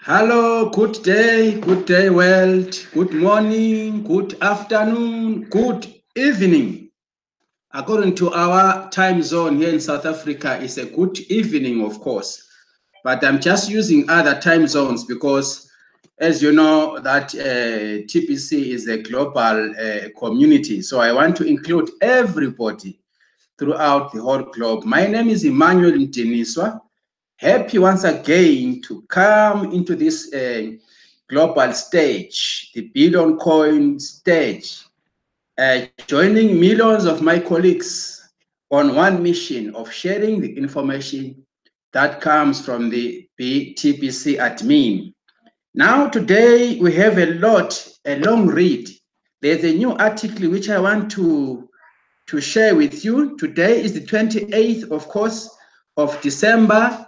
Hello, good day, world. Good morning, good afternoon, good evening. According to our time zone here in South Africa, it's a good evening, of course. But I'm just using other time zones because, as you know, that TBC is a global community. So I want to include everybody throughout the whole globe. My name is Emmanuelmdiniswa. Happy once again to come into this global stage, the Billion Coin stage, joining millions of my colleagues on one mission of sharing the information that comes from the TBC admin. Now today we have a long read. There's a new article which I want to share with you. Today is the 28th, of course, of December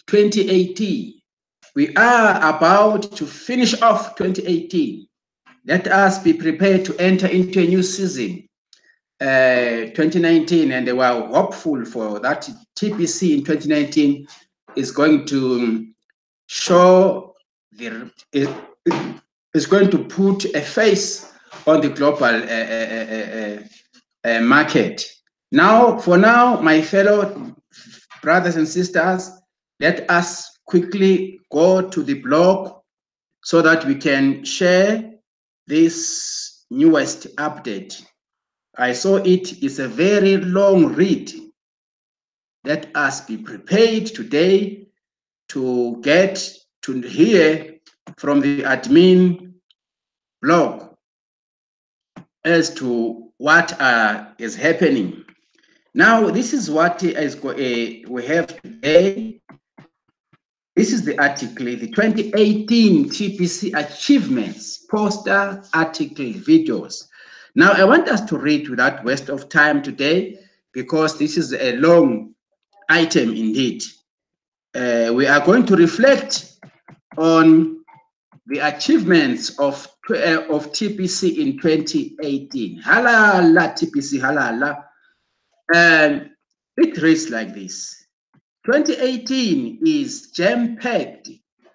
2018. We are about to finish off 2018. Let us be prepared to enter into a new season, 2019, and we are hopeful for that TBC in 2019 is going to show is going to put a face on the global market. Now, for now, my fellow brothers and sisters, let us quickly go to the blog so that we can share this newest update. I saw it is a very long read. Let us be prepared today to get to hear from the admin blog as to what is happening. Now, this is what we have today. This is the article, the 2018 TBC Achievements poster article videos. Now, I want us to read without waste of time today because this is a long item indeed. We are going to reflect on the achievements of TBC in 2018. Halala TBC, halala. And it reads like this. 2018 is jam-packed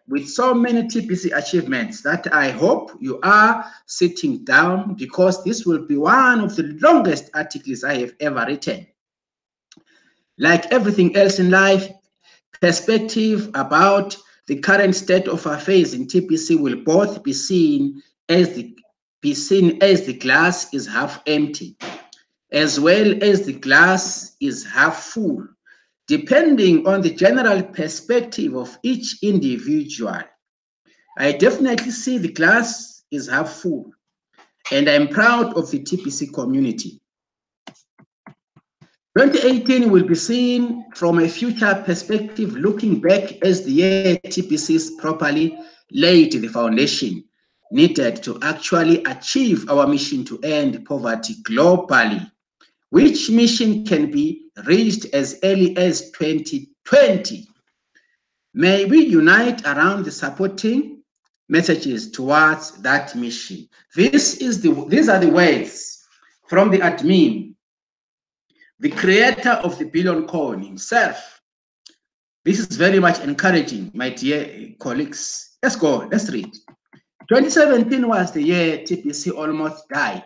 with so many TBC achievements that I hope you are sitting down because this will be one of the longest articles I have ever written. Like everything else in life, perspective about the current state of affairs in TBC will both be seen as the glass is half empty, as well as the glass is half full, depending on the general perspective of each individual. I definitely see the glass is half full, and I'm proud of the TBC community. 2018 will be seen from a future perspective, looking back as the year TBC's properly laid the foundation needed to actually achieve our mission to end poverty globally, which mission can be reached as early as 2020. May we unite around the supporting messages towards that mission. These are the words from the admin, the creator of the Billion Coin himself. This is very much encouraging, my dear colleagues. Let's go, let's read. 2017 was the year TBC almost died.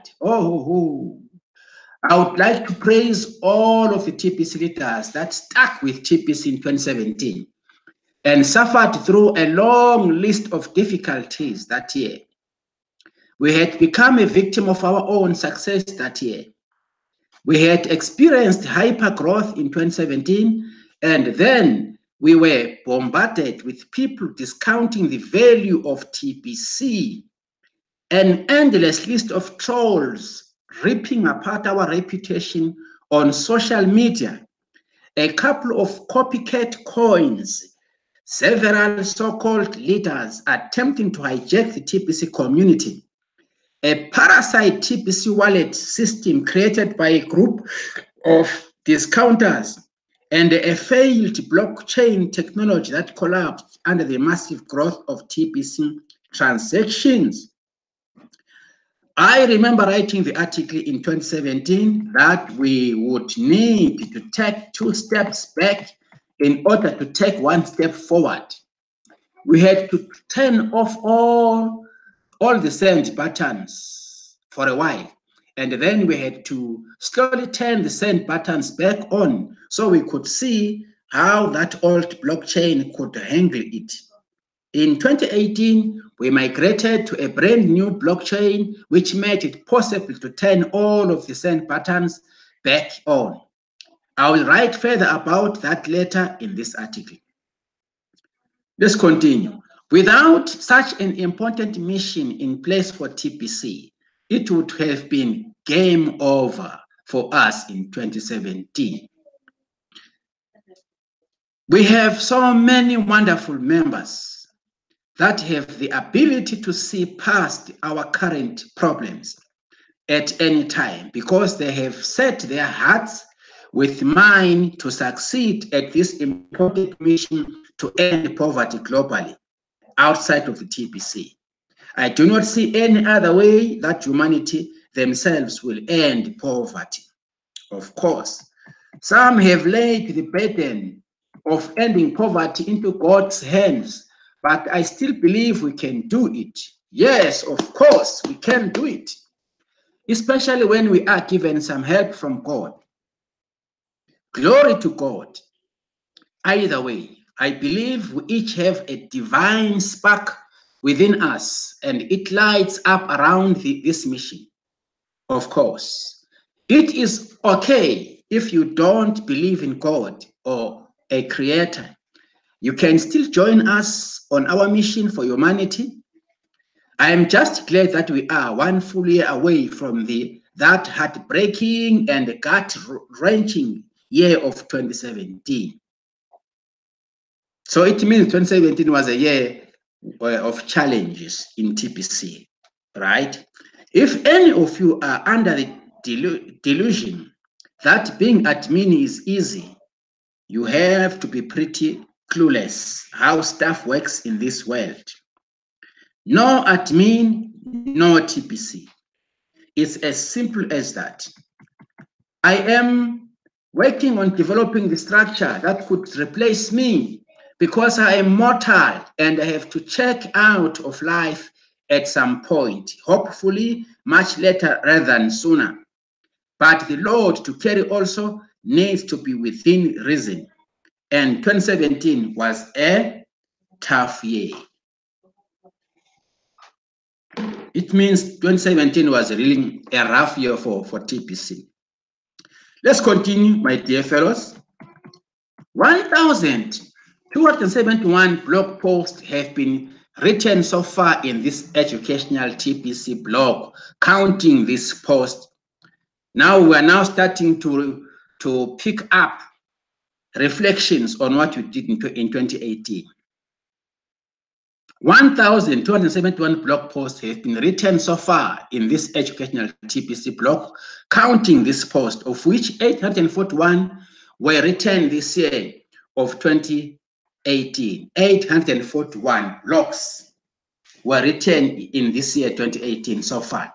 I would like to praise all of the TBC leaders that stuck with TBC in 2017 and suffered through a long list of difficulties that year. We had become a victim of our own success that year. We had experienced hyper growth in 2017, and then we were bombarded with people discounting the value of TBC. An endless list of trolls ripping apart our reputation on social media, a couple of copycat coins, several so-called leaders attempting to hijack the TBC community, a parasite TBC wallet system created by a group of discounters, and a failed blockchain technology that collapsed under the massive growth of TBC transactions. I remember writing the article in 2017 that we would need to take 2 steps back in order to take 1 step forward. We had to turn off all the send buttons for a while. And then we had to slowly turn the send buttons back on so we could see how that old blockchain could handle it. In 2018, we migrated to a brand new blockchain, which made it possible to turn all of the send buttons back on. I will write further about that later in this article. Let's continue. Without such an important mission in place for TBC, it would have been game over for us in 2017. We have so many wonderful members that have the ability to see past our current problems at any time because they have set their hearts with mine to succeed at this important mission to end poverty globally outside of the TBC. I do not see any other way that humanity themselves will end poverty. Of course, some have laid the burden of ending poverty into God's hands, but I still believe we can do it. Yes, of course, we can do it, especially when we are given some help from God. Glory to God. Either way, I believe we each have a divine spark within us, and it lights up around this mission. Of course, it is okay if you don't believe in God or a creator. You can still join us on our mission for humanity. I am just glad that we are 1 full year away from that heartbreaking and gut-wrenching year of 2017. So it means 2017 was a year of challenges in TBC, right? If any of you are under the delusion that being admin is easy, you have to be pretty clueless how stuff works in this world. No admin, no TBC. It's as simple as that. I am working on developing the structure that could replace me because I am mortal and I have to check out of life at some point, hopefully much later rather than sooner. But the load to carry also needs to be within reason. And 2017 was a tough year. It means 2017 was really a rough year for TBC. Let's continue, my dear fellows. 1,271 blog posts have been written so far in this educational TBC blog, counting this post. Now we are now starting to pick up reflections on what we did in 2018. 1,271 blog posts have been written so far in this educational TBC blog, counting this post, of which 841 were written this year of 2018. 841 blogs were written in this year 2018 so far.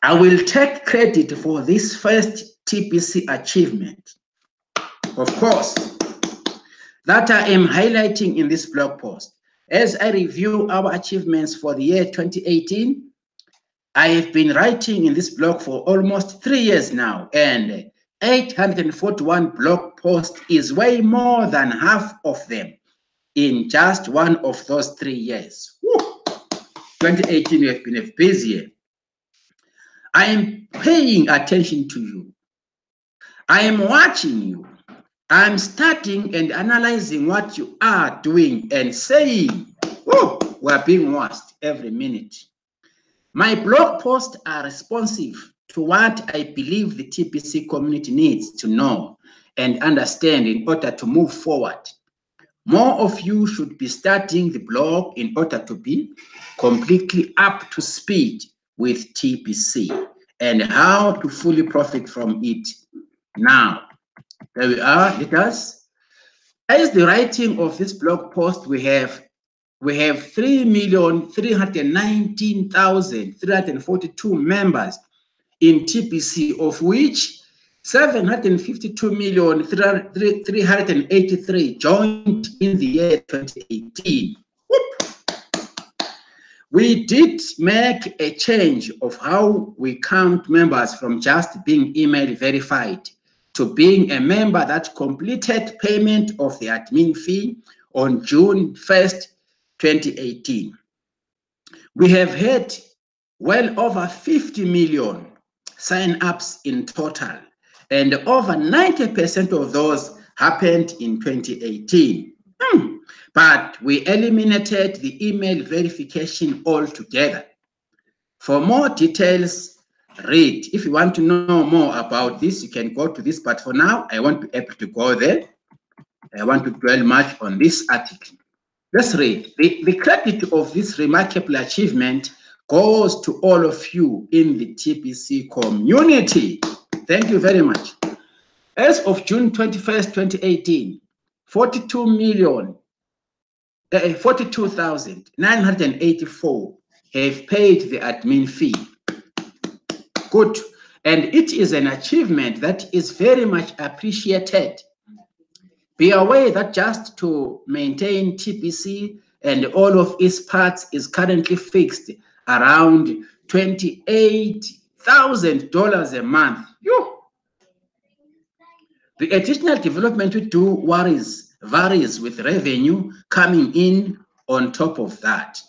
I will take credit for this first TBC achievement, of course, that I am highlighting in this blog post. As I review our achievements for the year 2018, I have been writing in this blog for almost 3 years now, and 841 blog posts is way more than half of them in just one of those 3 years. Woo! 2018 has been a busy year. I am paying attention to you. I am watching you. I'm studying and analyzing what you are doing and saying, oh, we're being watched every minute. My blog posts are responsive to what I believe the TBC community needs to know and understand in order to move forward. More of you should be studying the blog in order to be completely up to speed with TBC and how to fully profit from it now. There we are, let us. As the writing of this blog post, we have we have 3,319,342 members in TBC, of which 752,383 joined in the year 2018. Whoop. We did make a change of how we count members from just being email verified to being a member that completed payment of the admin fee on June 1st, 2018. We have had well over 50 million sign-ups in total, and over 90% of those happened in 2018. But we eliminated the email verification altogether. For more details, read. If you want to know more about this, you can go to this, but for now, I won't be able to go there. I want to dwell much on this article. Let's read. The credit of this remarkable achievement goes to all of you in the TBC community. Thank you very much. As of June 21st, 2018, 42,984 have paid the admin fee. Good. And it is an achievement that is very much appreciated. Be aware that just to maintain TBC and all of its parts is currently fixed around $28,000 a month. The additional development we do varies with revenue coming in on top of that.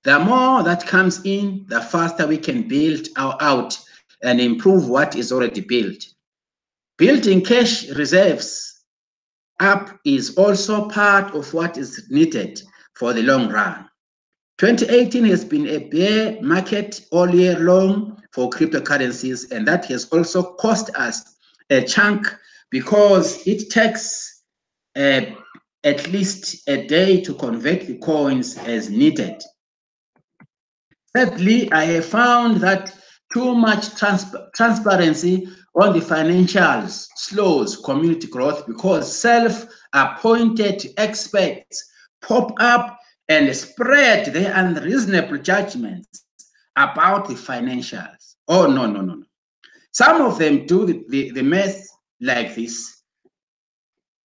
The more that comes in, the faster we can build out and improve what is already built. Building cash reserves up is also part of what is needed for the long run. 2018 has been a bear market all year long for cryptocurrencies, and that has also cost us a chunk because it takes at least a day to convert the coins as needed. Thirdly, I have found that too much transparency on the financials slows community growth because self-appointed experts pop up and spread their unreasonable judgments about the financials. Oh, no. Some of them do the math like this.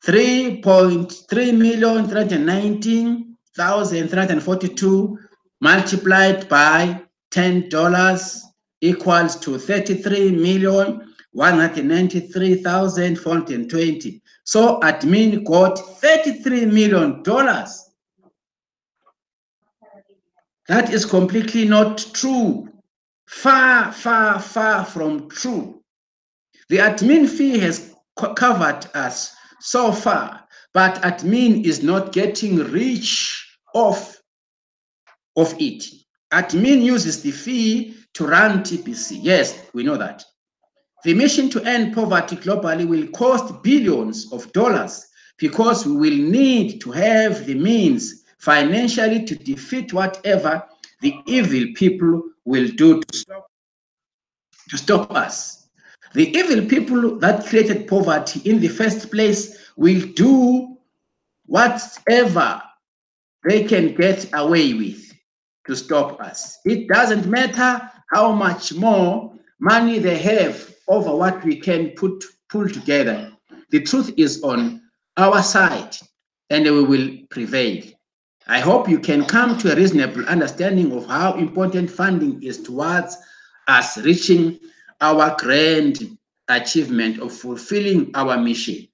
3,319,342 multiplied by $10 equals to 33,193,420. So admin got $33 million. That is completely not true. Far from true. The admin fee has covered us so far, but admin is not getting rich off of it. Admin uses the fee to run TBC. Yes, we know that. The mission to end poverty globally will cost billions of dollars because we will need to have the means financially to defeat whatever the evil people will do to stop us. The evil people that created poverty in the first place will do whatever they can get away with to stop us. It doesn't matter how much more money they have over what we can pull together. The truth is on our side and we will prevail. I hope you can come to a reasonable understanding of how important funding is towards us reaching our grand achievement of fulfilling our mission.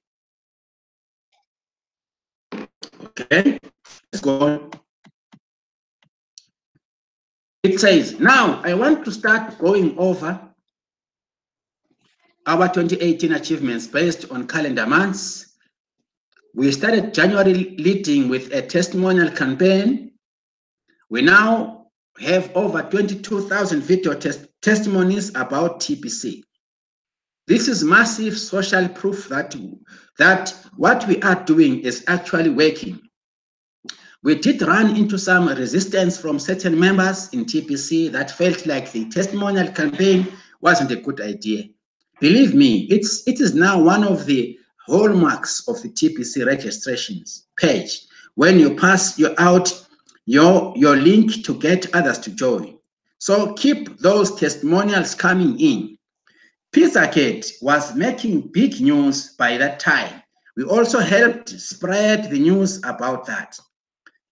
Okay, let's go on. It says, now I want to start going over our 2018 achievements based on calendar months. We started January leading with a testimonial campaign. We now have over 22,000 video testimonies about TBC. This is massive social proof that what we are doing is actually working. We did run into some resistance from certain members in TBC that felt like the testimonial campaign wasn't a good idea. Believe me, it is now one of the hallmarks of the TBC registrations page. When you pass out your link to get others to join. So keep those testimonials coming in. Pizzagate was making big news by that time. We also helped spread the news about that.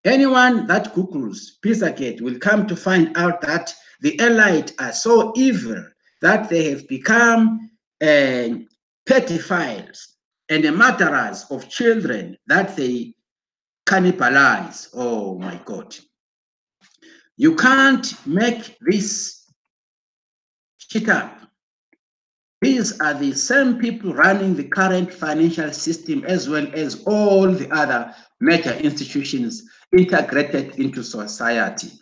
Anyone that Googles Pizzagate will come to find out that the elite are so evil that they have become pedophiles and the murderers of children that they cannibalize. Oh my God. You can't make this shit up. These are the same people running the current financial system as well as all the other major institutions integrated into society.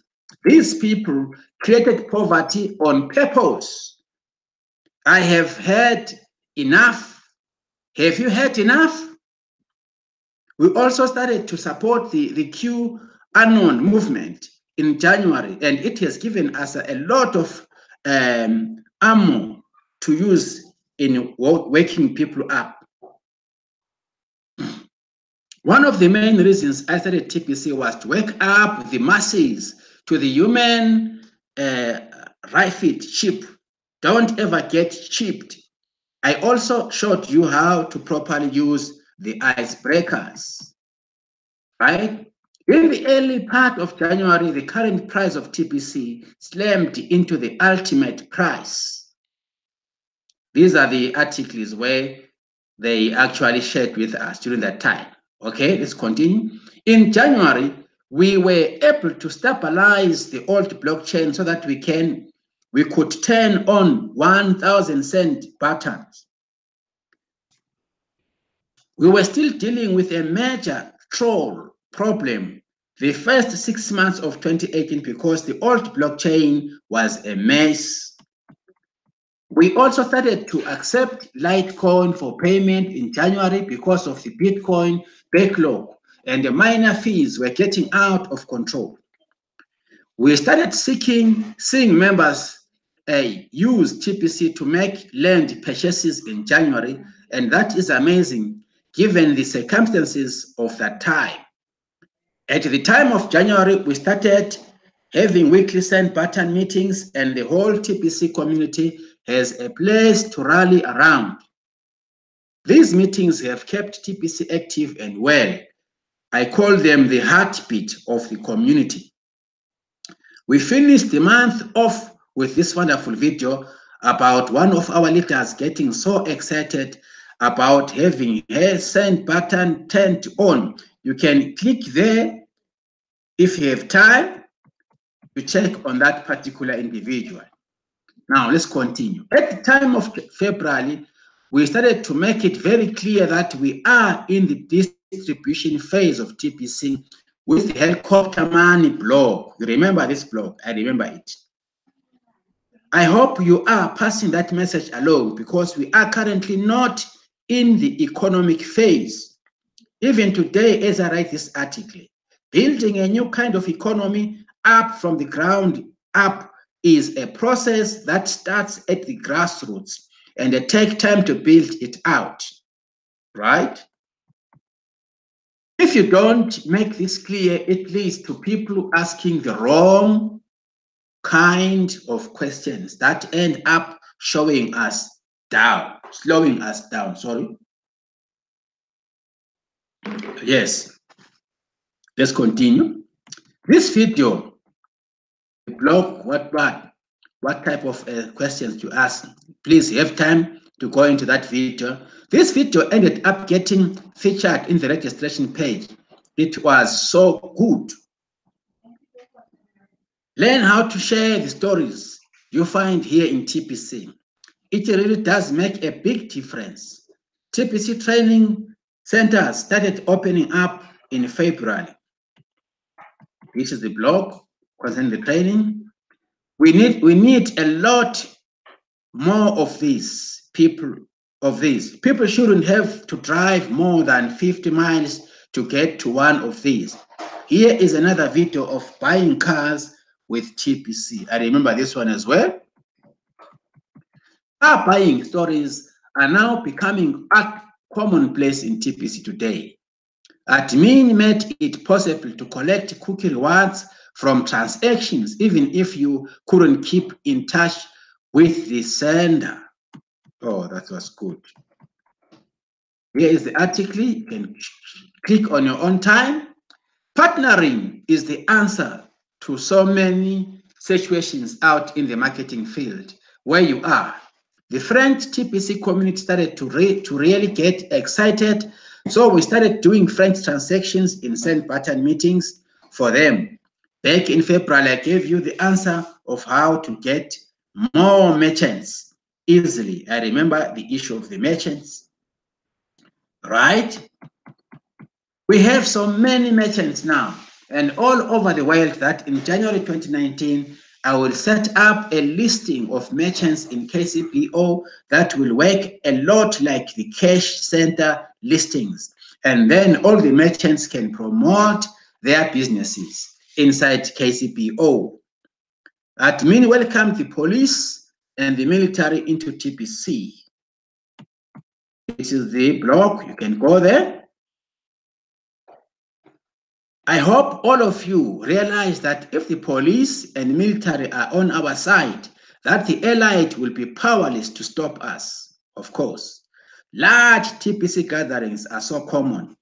These people created poverty on purpose. I have heard enough. Have you heard enough? We also started to support the QAnon movement in January, and it has given us a lot of ammo to use in waking people up. One of the main reasons I started TBC was to wake up the masses to the human right chip. Don't ever get chipped. I also showed you how to properly use the icebreakers, right? In the early part of January, the current price of TBC slammed into the ultimate price. These are the articles where they actually shared with us during that time. Okay, let's continue. In January, we were able to stabilize the old blockchain so that we could turn on 1,000 cent buttons. We were still dealing with a major troll problem the first 6 months of 2018 because the old blockchain was a mess. We also started to accept Litecoin for payment in January because of the Bitcoin backlog and the miner fees were getting out of control. We started seeing members use TBC to make land purchases in January, and that is amazing given the circumstances of that time. At the time of January, we started having weekly send button meetings, and the whole TBC community has a place to rally around. These meetings have kept TBC active and well. I call them the heartbeat of the community. We finished the month off with this wonderful video about one of our leaders getting so excited about having her send button turned on. You can click there if you have time to check on that particular individual. Now let's continue. At the time of February, we started to make it very clear that we are in the distribution phase of TBC with the helicopter money blog. You remember this blog? I remember it. I hope you are passing that message along because we are currently not in the economic phase. Even today, as I write this article, building a new kind of economy up from the ground up is a process that starts at the grassroots and it takes time to build it out, right? If you don't make this clear, it leads to people asking the wrong kind of questions that end up slowing us down. Sorry. Yes. Let's continue. This video, the blog, what type of questions to ask. Please have time to go into that video. This video ended up getting featured in the registration page. It was so good. Learn how to share the stories you find here in TBC. It really does make a big difference. TBC training centers started opening up in February. This is the blog concerning the training. We need a lot more of these people. People shouldn't have to drive more than 50 miles to get to one of these. Here is another video of buying cars with TBC. I remember this one as well. Car buying stories are now becoming a commonplace in TBC today. Admin made it possible to collect cookie rewards from transactions, even if you couldn't keep in touch with the sender. Oh, that was good. Here is the article. You can click on your own time. Partnering is the answer to so many situations out in the marketing field where you are. The French TBC community started to really get excited. So we started doing French transactions in send button meetings for them. Back in February, I gave you the answer of how to get more merchants easily. I remember the issue of the merchants, right? We have so many merchants now and all over the world that in January 2019, I will set up a listing of merchants in KCPO that will work a lot like the cash center listings. And then all the merchants can promote their businesses inside KCPO. Admin welcomed the police and the military into TBC. This is the blog. You can go there. I hope all of you realize that if the police and military are on our side, that the elite will be powerless to stop us, of course. Large TBC gatherings are so common,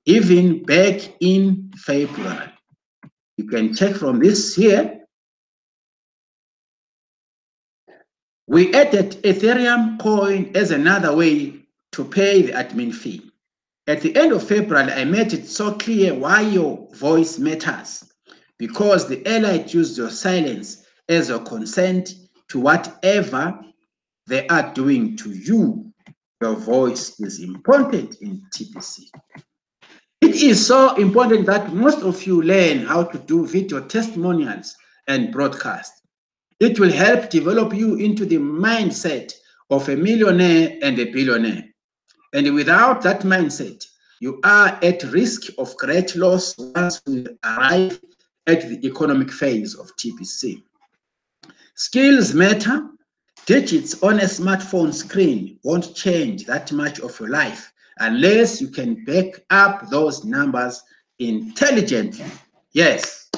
even back in February. You can check from this here. We added Ethereum coin as another way to pay the admin fee. At the end of February, I made it so clear why your voice matters, because the elite used your silence as your consent to whatever they are doing to you. Your voice is important in TBC. It is so important that most of you learn how to do video testimonials and broadcast. It will help develop you into the mindset of a millionaire and a billionaire. And without that mindset, you are at risk of great loss once we arrive at the economic phase of TBC. Skills matter. Digits on a smartphone screen won't change that much of your life unless you can back up those numbers intelligently. Yes.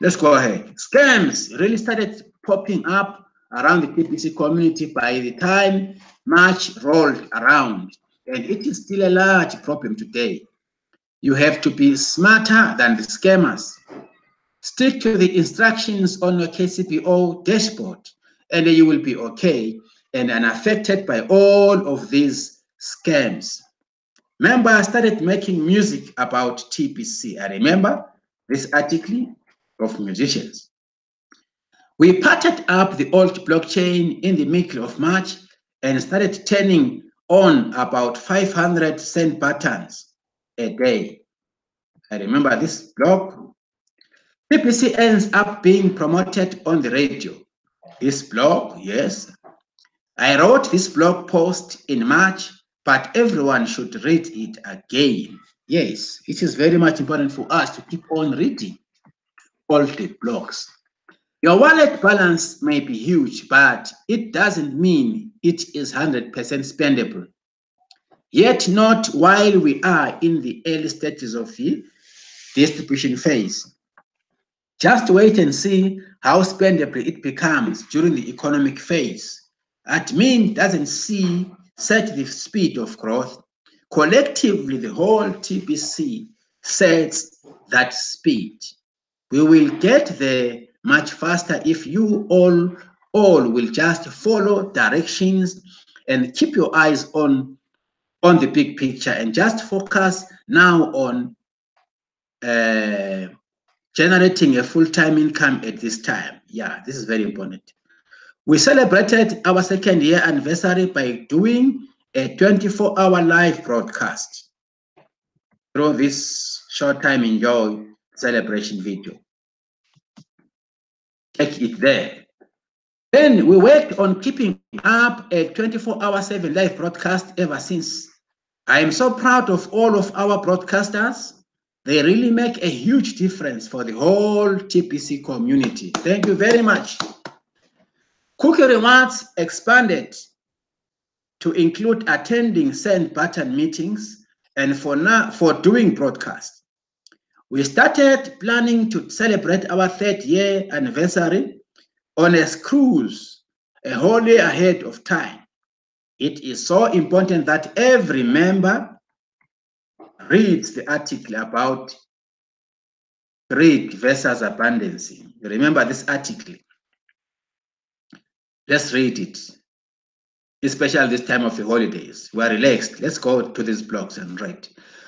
Let's go ahead. Scams really started popping up around the TBC community by the time March rolled around, and it is still a large problem today. You have to be smarter than the scammers. Stick to the instructions on your KCPO dashboard, and you will be okay and unaffected by all of these scams. Members started making music about TBC. I remember this article of musicians. We parted up the old blockchain in the middle of March and started turning on about 500 send buttons a day. I remember this blog. TBC ends up being promoted on the radio. This blog, yes. I wrote this blog post in March, but everyone should read it again. Yes, it is very much important for us to keep on reading all the blogs. Your wallet balance may be huge, but it doesn't mean it is 100% spendable. Yet not while we are in the early stages of the distribution phase. Just wait and see how spendable it becomes during the economic phase. Admin doesn't set the speed of growth. Collectively, the whole TBC sets that speed. We will get there much faster if you all will just follow directions and keep your eyes on the big picture and just focus now on generating a full-time income at this time. Yeah, this is very important. We celebrated our second year anniversary by doing a 24-hour live broadcast through this short time enjoy celebration video. Check it there. Then we worked on keeping up a 24/7 live broadcast ever since. I am so proud of all of our broadcasters. They really make a huge difference for the whole TBC community. Thank you very much. Cookie rewards expanded to include attending send button meetings and for doing broadcast. We started planning to celebrate our 3rd year anniversary on a cruise, a whole year ahead of time. It is so important that every member reads the article about greed versus abundance. Remember this article. Let's read it, especially this time of the holidays. We are relaxed. Let's go to these blogs and read.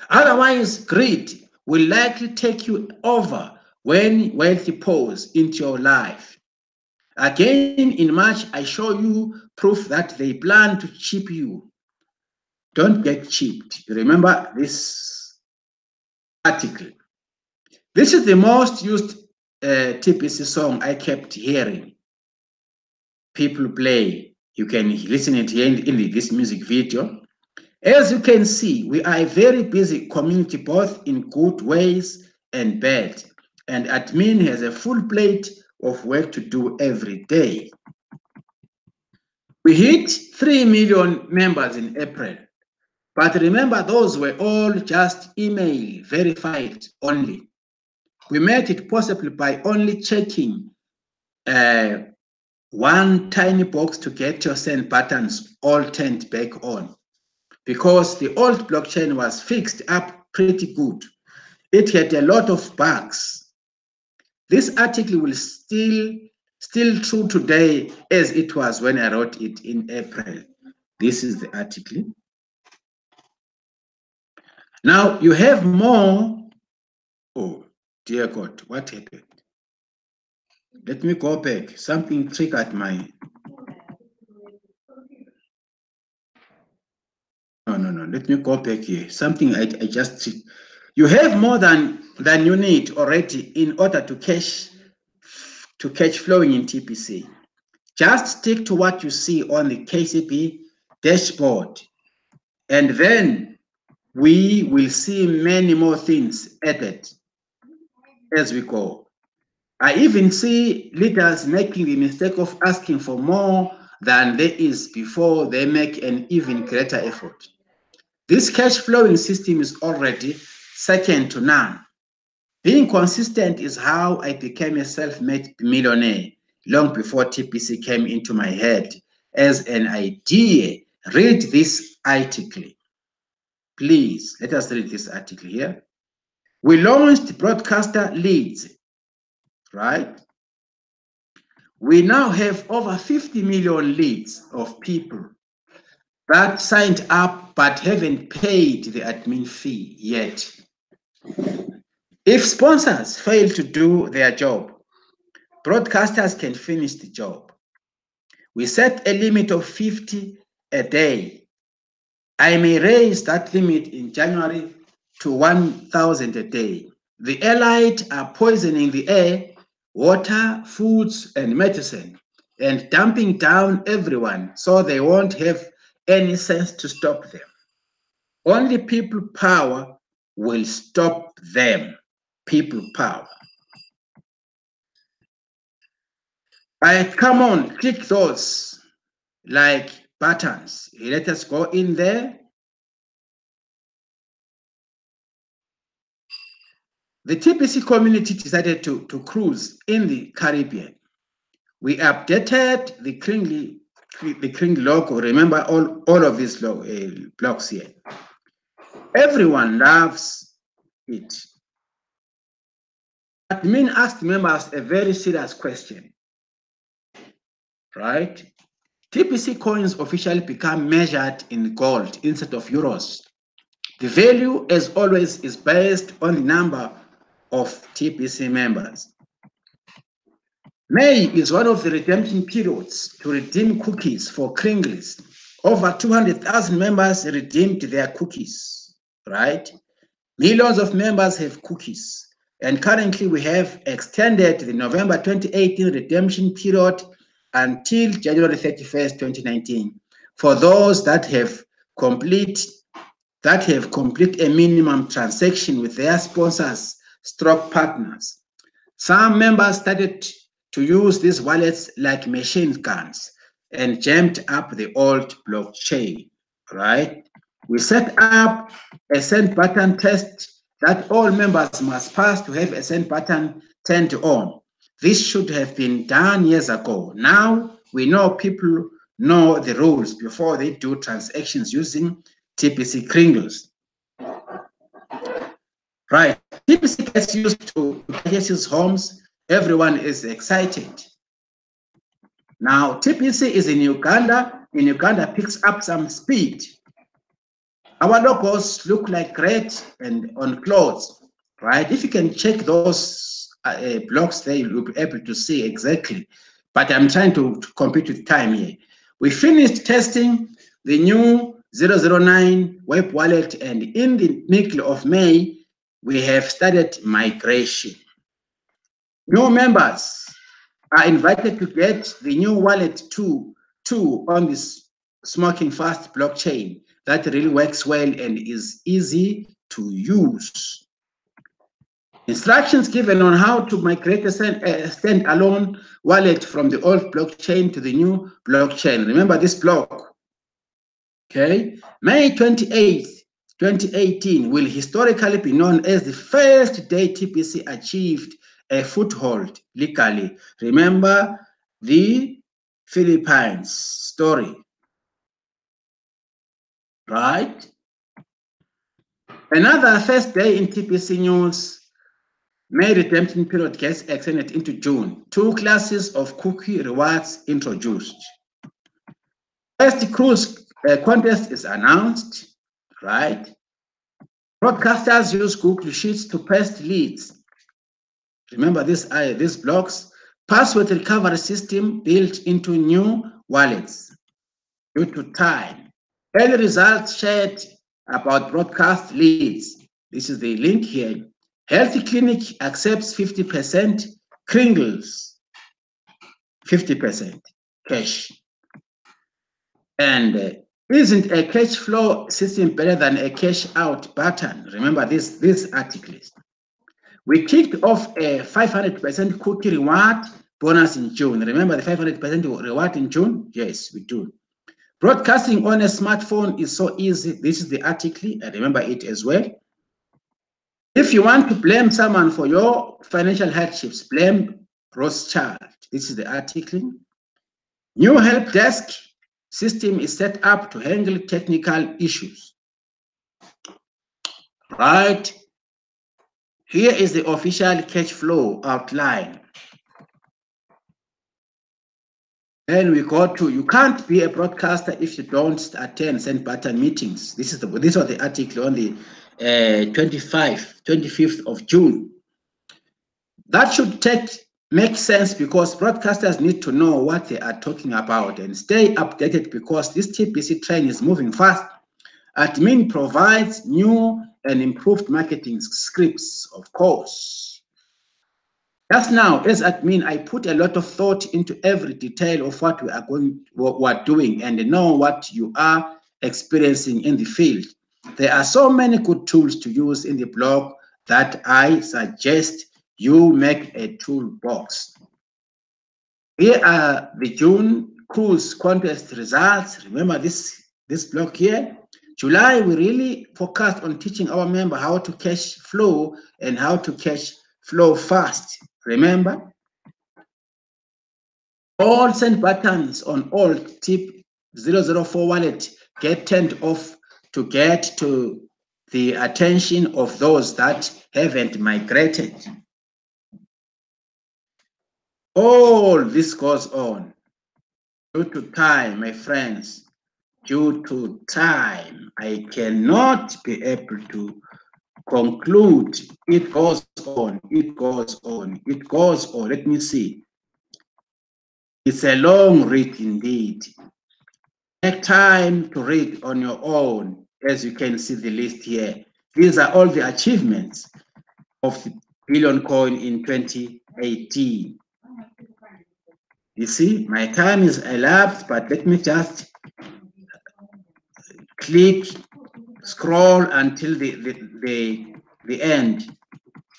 Otherwise, greed will likely take you over when wealth pours into your life. Again, in March, I show you proof that they plan to cheat you. Don't get cheaped. Remember this article. This is the most used TBC song I kept hearing people play. You can listen it here in this music video. As you can see, we are a very busy community, both in good ways and bad. And admin has a full plate of work to do every day. We hit 3 million members in April. But remember, those were all just email verified only. We made it possible by only checking one tiny box to get your send buttons all turned back on, because the old blockchain was fixed up pretty good. It had a lot of bugs. This article will still true today as it was when I wrote it in April. This is the article. Now you have more. Oh, dear God, what happened? Let me go back. Something triggered my... No. Let me go back here. Something I just... You have more than you need already in order to catch flowing in TBC. Just stick to what you see on the KCB dashboard, and then we will see many more things added as we go. I even see leaders making the mistake of asking for more than there is before they make an even greater effort. This cash flowing system is already second to none. Being consistent is how I became a self-made millionaire long before TBC came into my head as an idea. Read this article. Please, let us read this article here. We launched broadcaster leads, right? We now have over 50 million leads of people that signed up but haven't paid the admin fee yet. If sponsors fail to do their job, broadcasters can finish the job. We set a limit of 50 a day. I may raise that limit in January to 1,000 a day. The elite are poisoning the air, water, foods, and medicine, and dumping down everyone so they won't have any sense to stop them. Only people power will stop them. People power. Come on, click those like buttons. Let us go in there. The TBC community decided to cruise in the Caribbean. We updated the Kringley logo. Remember all of these blocks here. Everyone loves it. Admin asked members a very serious question, right? TBC coins officially become measured in gold instead of euros. The value, as always, is based on the number of TBC members. May is one of the redemption periods to redeem cookies for Kringleys. Over 200,000 members redeemed their cookies, right? Millions of members have cookies. And currently we have extended the November 2018 redemption period until January 31st, 2019. For those that have complete a minimum transaction with their sponsors, stroke partners. Some members started to use these wallets like machine guns and jammed up the old blockchain, right? We set up a send button test that all members must pass to have a send button turned on. This should have been done years ago. Now we know people know the rules before they do transactions using TBC Kringles. Right, TBC gets used to purchases homes. Everyone is excited. Now TBC is in Uganda. In Uganda, picks up some speed. Our logos look like red and on clothes, right? If you can check those blocks there, you'll be able to see exactly. But I'm trying to compete with time here. We finished testing the new 009 web wallet, and in the middle of May, we have started migration. New members are invited to get the new wallet 2 on this Smoking Fast blockchain that really works well and is easy to use. Instructions given on how to migrate a standalone wallet from the old blockchain to the new blockchain. Remember this block. Okay, May 28th, 2018 will historically be known as the first day TBC achieved a foothold legally. Remember the Philippines story, right? Another first day in TBC news, May redemption period gets extended into June. 2 classes of cookie rewards introduced. First cruise contest is announced, right? Broadcasters use Google Sheets to paste leads. Remember these blocks. Password recovery system built into new wallets due to time. Early results shared about broadcast leads. This is the link here. Healthy Clinic accepts 50%, Kringles 50% cash. And isn't a cash flow system better than a cash out button? Remember this article. We kicked off a 500% cookie reward bonus in June. Remember the 500% reward in June? Yes, we do. Broadcasting on a smartphone is so easy. This is the article. I remember it as well. If you want to blame someone for your financial hardships, blame Rothschild. This is the article. New help desk system is set up to handle technical issues. Right. Here is the official cash flow outline. Then we go to, you can't be a broadcaster if you don't attend send button meetings. This was the article on the 25th of June. That should make sense because broadcasters need to know what they are talking about and stay updated because this TBC train is moving fast. Admin provides new and improved marketing scripts, of course. Just now, as admin, I put a lot of thought into every detail of what we're doing and know what you are experiencing in the field. There are so many good tools to use in the blog that I suggest you make a toolbox. Here are the June cruise contest results. Remember this block here? July, we really focused on teaching our member how to cash flow and how to cash flow fast. Remember? All send buttons on all tip 004 wallet get turned off to get to the attention of those that haven't migrated. All this goes on due to time, my friends. Due to time, I cannot be able to conclude. It goes on, it goes on, it goes on. Let me see. It's a long read indeed. Take time to read on your own, as you can see the list here. These are all the achievements of the Billion Coin in 2018. You see, my time is elapsed, but let me just click, scroll until the end.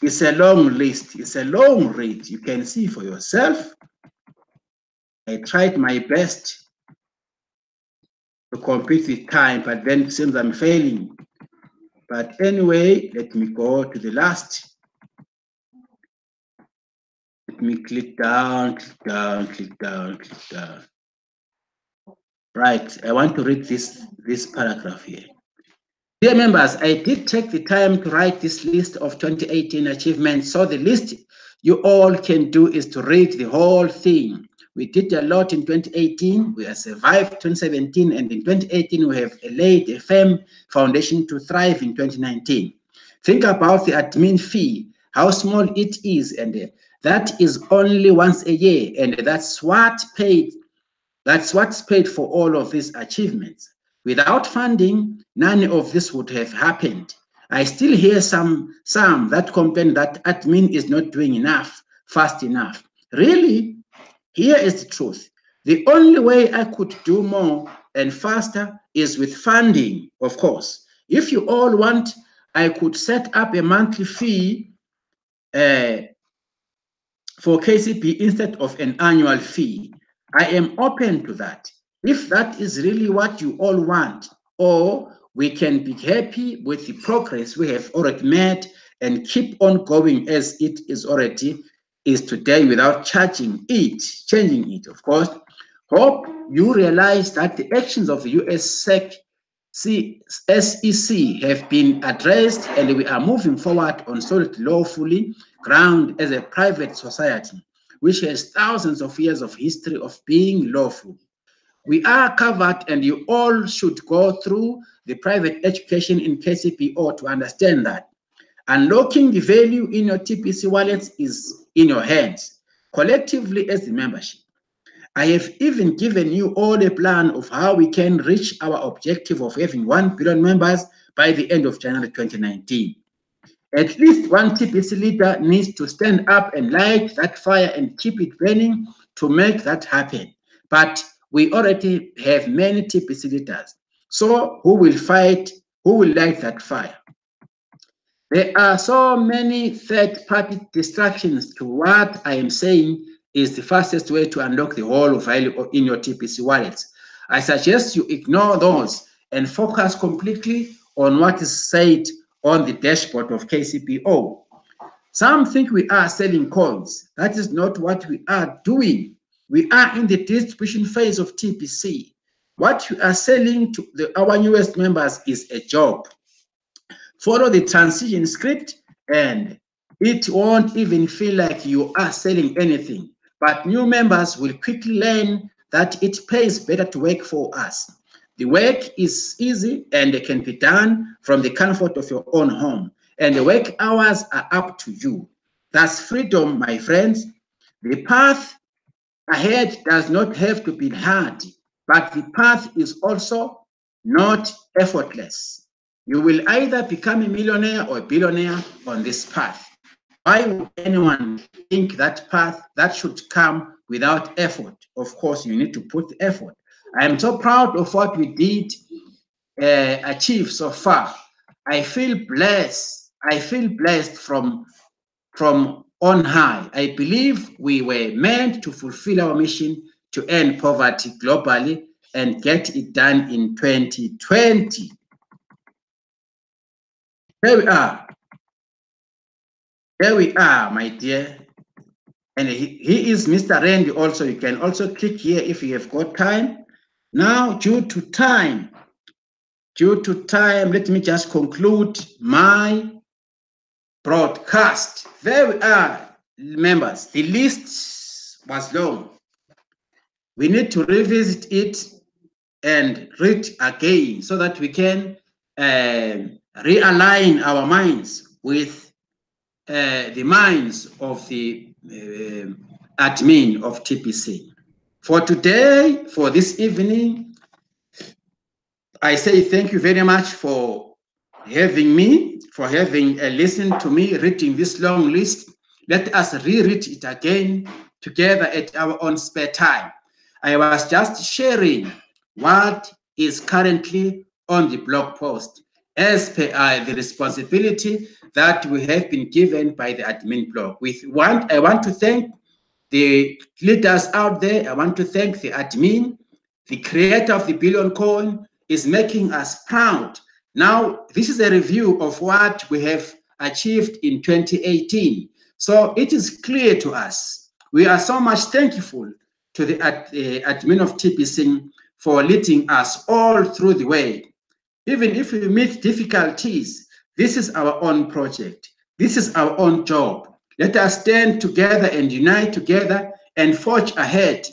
It's a long list. It's a long read. You can see for yourself. I tried my best to compete with time, but then it seems I'm failing. But anyway, let me go to the last. Let me click down, click down, click down, click down. Right, I want to read this paragraph here. Dear members, I did take the time to write this list of 2018 achievements. So the list you all can do is to read the whole thing. We did a lot in 2018. We have survived 2017, and in 2018 we have laid a firm foundation to thrive in 2019. Think about the admin fee, how small it is, and that is only once a year, and that's what's paid for all of these achievements. Without funding, none of this would have happened. I still hear some that complain that admin is not doing enough, fast enough. Really? Here is the truth. The only way I could do more and faster is with funding, of course. If you all want, I could set up a monthly fee for KCP instead of an annual fee. I am open to that. If that is really what you all want, or we can be happy with the progress we have already made and keep on going as it is today without changing it, of course. Hope you realize that the actions of the US SEC have been addressed and we are moving forward on solid lawfully ground as a private society, which has thousands of years of history of being lawful. We are covered, and you all should go through the private education in KCPO to understand that. Unlocking the value in your TBC wallets is in your hands, collectively as the membership. I have even given you all a plan of how we can reach our objective of having 1 billion members by the end of January 2019. At least one TBC leader needs to stand up and light that fire and keep it burning to make that happen. But we already have many TBC leaders. So who will fight? Who will light that fire? There are so many third-party distractions to what I am saying is the fastest way to unlock the whole value in your TBC wallets. I suggest you ignore those and focus completely on what is said on the dashboard of KCPO. Some think we are selling coins. That is not what we are doing. We are in the distribution phase of TBC. What we are selling to our newest members is a job. Follow the transition script and it won't even feel like you are selling anything. But new members will quickly learn that it pays better to work for us. The work is easy and it can be done from the comfort of your own home. And the work hours are up to you. That's freedom, my friends. The path ahead does not have to be hard, but the path is also not effortless. You will either become a millionaire or a billionaire on this path. Why would anyone think that path that should come without effort? Of course, you need to put effort. I am so proud of what we did achieve so far. I feel blessed. I feel blessed from on high. I believe we were meant to fulfill our mission to end poverty globally and get it done in 2020. Here we are. Here we are, my dear. And he is Mr. Randy also. You can also click here if you have got time. Now, due to time, let me just conclude my broadcast. There we are, members. The list was long. We need to revisit it and read again so that we can realign our minds with the minds of the admin of TBC. For today, for this evening, I say thank you very much for having me, for having listened to me reading this long list. Let us reread it again together at our own spare time. I was just sharing what is currently on the blog post as per the responsibility that we have been given by the admin blog. I want to thank the leaders out there. I want to thank the admin the creator of the billion coin, is making us proud. Now, this is a review of what we have achieved in 2018. So it is clear to us. We are so much thankful to the admin of TBC for leading us all through the way. Even if we meet difficulties, this is our own project. This is our own job. Let us stand together and unite together and forge ahead.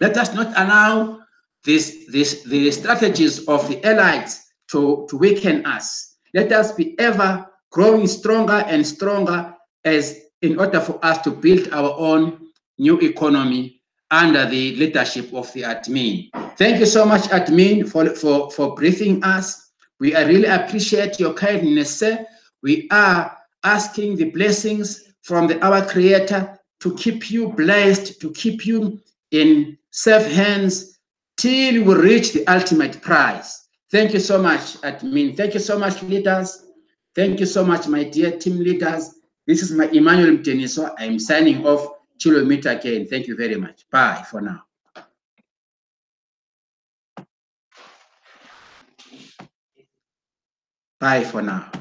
Let us not allow the strategies of the elites to weaken us. Let us be ever growing stronger and stronger in order for us to build our own new economy under the leadership of the admin. Thank you so much, admin, for briefing us. We really appreciate your kindness, sir. We are asking the blessings from our Creator to keep you blessed, to keep you in safe hands till we reach the ultimate prize. Thank you so much, admin. Thank you so much, leaders. Thank you so much, my dear team leaders. This is my Emmanuel Mdiniswa. I am signing off. Till we meet again. Thank you very much. Bye for now. Bye for now.